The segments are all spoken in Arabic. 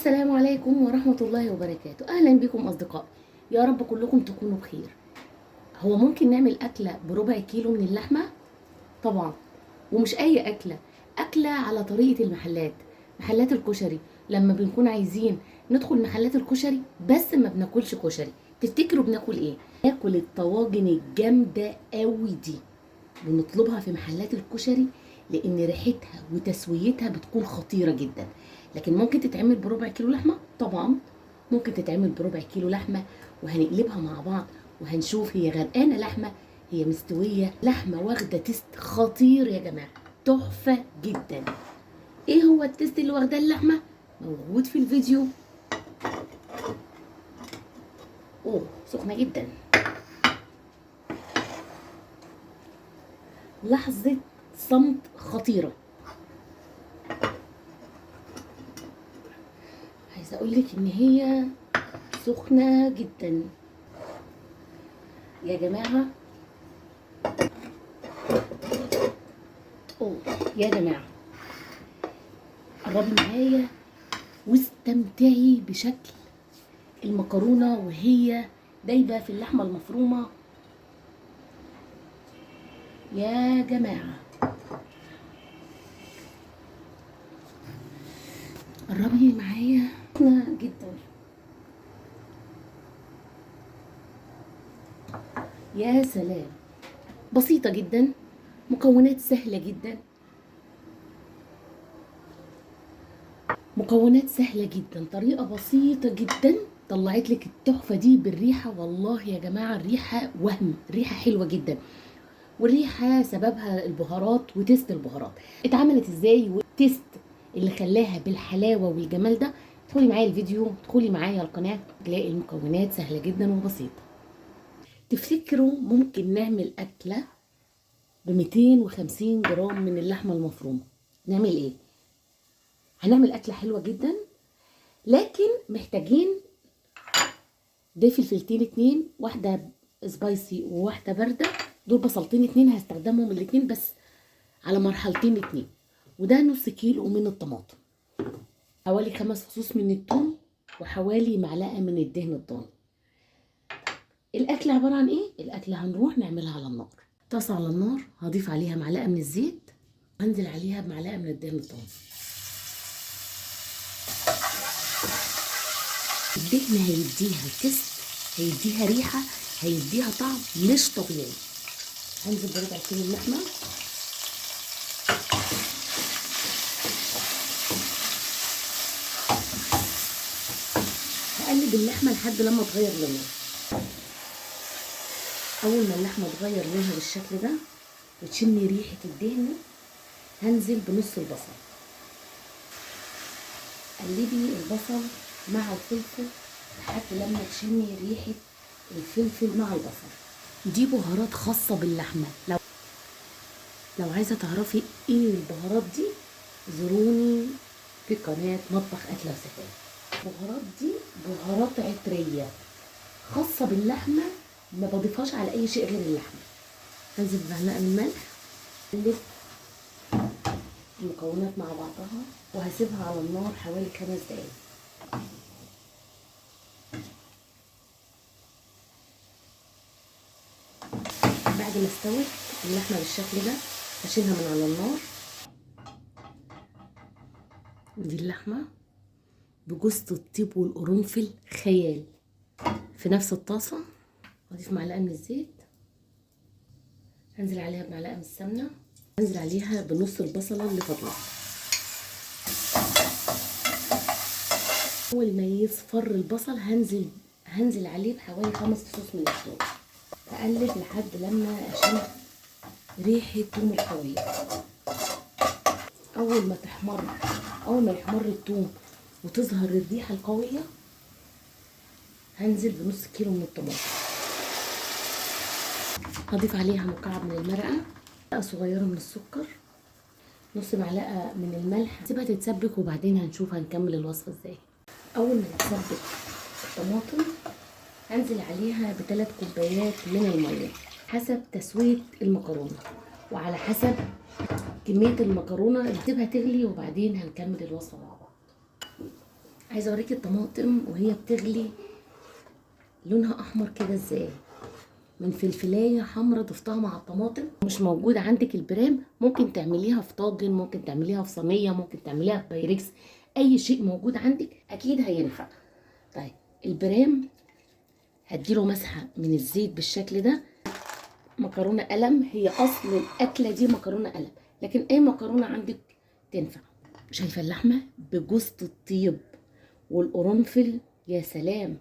السلام عليكم ورحمة الله وبركاته. أهلا بكم أصدقائي، يا رب كلكم تكونوا بخير. هو ممكن نعمل أكلة بربع كيلو من اللحمة؟ طبعا، ومش أي أكلة، أكلة على طريقة محلات الكشري. لما بنكون عايزين ندخل محلات الكشري بس ما بناكلش كشري، تفتكروا بناكل إيه؟ ناكل الطواجن الجامدة قوي دي، بنطلبها في محلات الكشري لان ريحتها وتسويتها بتكون خطيره جدا. لكن ممكن تتعمل بربع كيلو لحمه؟ طبعا ممكن تتعمل بربع كيلو لحمه، وهنقلبها مع بعض وهنشوف هي غرقانه لحمه، هي مستويه لحمه، واخده تيست خطير يا جماعه، تحفه جدا. ايه هو التيست اللي واخداه اللحمه؟ موجود في الفيديو. اوه سخنه جدا. لحظه صمت خطيره. عايزه اقولك ان هي سخنه جدا يا جماعه. اوه يا جماعه، قربي معايا واستمتعي بشكل المكرونه وهي دايبه في اللحمه المفرومه يا جماعه. قربي معايا جدا. يا سلام، بسيطه جدا، مكونات سهله جدا، مكونات سهله جدا، طريقه بسيطه جدا طلعت لك التحفه دي بالريحه. والله يا جماعه الريحه الريحه حلوه جدا، والريحه سببها البهارات وتيست البهارات. اتعملت ازاي والتيست اللي خلاها بالحلاوه والجمال ده؟ ادخلي معايا الفيديو، ادخلي معايا القناه، تلاقي المكونات سهله جدا وبسيطه. تفتكروا ممكن نعمل اكله ب 250 جرام من اللحمه المفرومه؟ نعمل ايه؟ هنعمل اكله حلوه جدا، لكن محتاجين فلفلتين اتنين، واحده سبايسي وواحده بارده. دول بصلتين اتنين هستخدمهم الاتنين بس على مرحلتين اتنين. وده نص كيلو من الطماطم، حوالي 5 فصوص من الثوم، وحوالي معلقه من الدهن الضاني. الاكل عباره عن ايه؟ الاكل هنروح نعملها على النار. طاسه على النار، هضيف عليها معلقه من الزيت، هنزل عليها بمعلقه من الدهن الضاني. الدهن هيديها تست، هيديها ريحه، هيديها طعم مش طبيعي. هنزل بربع كيلو اللحمه، هقلب اللحمه لحد لما تغير لونها. اول ما اللحمه تغير لونها بالشكل ده وتشمي ريحه الدهن، هنزل بنص البصل. قلبي البصل مع الفلفل لحد لما تشمي ريحه الفلفل مع البصل. دي بهارات خاصه باللحمه. لو عايزه تعرفي ايه البهارات دي، زوروني في قناه مطبخ اكله وسفاهه. البهارات دي بهارات عطريه خاصه باللحمه، ما بضيفهاش على اي شيء غير اللحمه. هنزل بمعلقه من الملح، اقلب المكونات مع بعضها وهسيبها على النار حوالي 5 دقايق. بعد ما استوت اللحمه بالشكل ده هشيلها من على النار. دي اللحمه بجوز الطيب والقرنفل خيال. في نفس الطاسه اضيف معلقه من الزيت، هنزل عليها بمعلقه من السمنه، هنزل عليها بنص البصله اللي فاضله. اول ما يصفر البصل هنزل عليه بحوالي 5 فصوص من الثوم. اقلب لحد لما اشم ريحه الثوم القويه. اول ما يحمر الثوم وتظهر الريحه القويه، هنزل بنص كيلو من الطماطم. هضيف عليها مكعب من المرقه، معلقه صغيره من السكر، نص معلقه من الملح. سيبها تتسبك وبعدين هنشوف هنكمل الوصفه ازاي. اول ما تتسبك الطماطم هنزل عليها ب3 كوبايات من الميه حسب تسويه المكرونه، وعلى حسب كميه المكرونه اللي تسيبها تغلي، وبعدين هنكمل الوصفه مع بعض. عايزه اوريكي الطماطم وهي بتغلي لونها احمر كده ازاي، من فلفلايه حمرا ضفتها مع الطماطم. مش موجود عندك البرام، ممكن تعمليها في طاجن، ممكن تعمليها في صينيه، ممكن تعمليها في بايركس، اي شيء موجود عندك اكيد هينفع. طيب البرام هديله مسحه من الزيت بالشكل ده. مكرونه قلم، هي اصل الاكله دي مكرونه قلم، لكن اي مكرونه عندك تنفع. شايفه اللحمه بجوزة الطيب والقرنفل، يا سلام.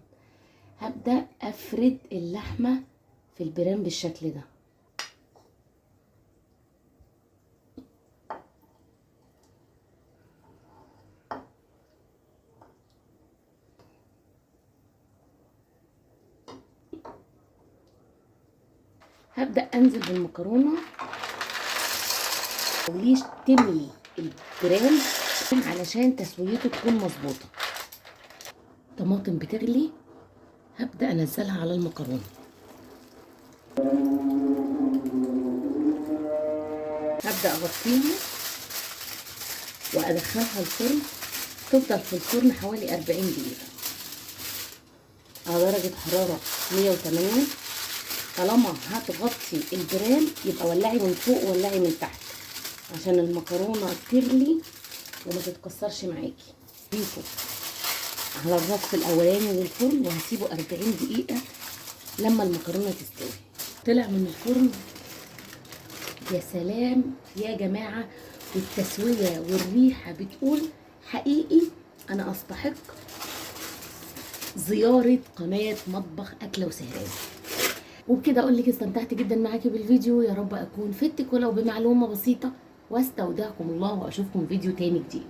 هبدا افرد اللحمه في البرام بالشكل ده. هبدا انزل بالمكرونه وليش تملي البرام علشان تسويته تكون مظبوطه. طماطم بتغلي، هبدا انزلها على المكرونه. هبدا اغطيها وادخلها الفرن، تفضل في الفرن حوالي 40 دقيقه على درجه حراره 180. طالما هتغطي البرام يبقى ولعي من فوق ولعي من تحت عشان المكرونه تغلي وما تتكسرش معاكي. ضيفه على الرف الاولاني للفرن وهسيبه 40 دقيقه لما المكرونه تستوي. طلع من الفرن، يا سلام يا جماعه، والتسويه والريحه بتقول حقيقي انا استحق زياره قناه مطبخ اكله وسهران. وبكده اقول لك استمتعت جدا معاكي بالفيديو، يا رب اكون فدتك ولو بمعلومه بسيطه، واستودعكم الله واشوفكم فيديو تاني جديد.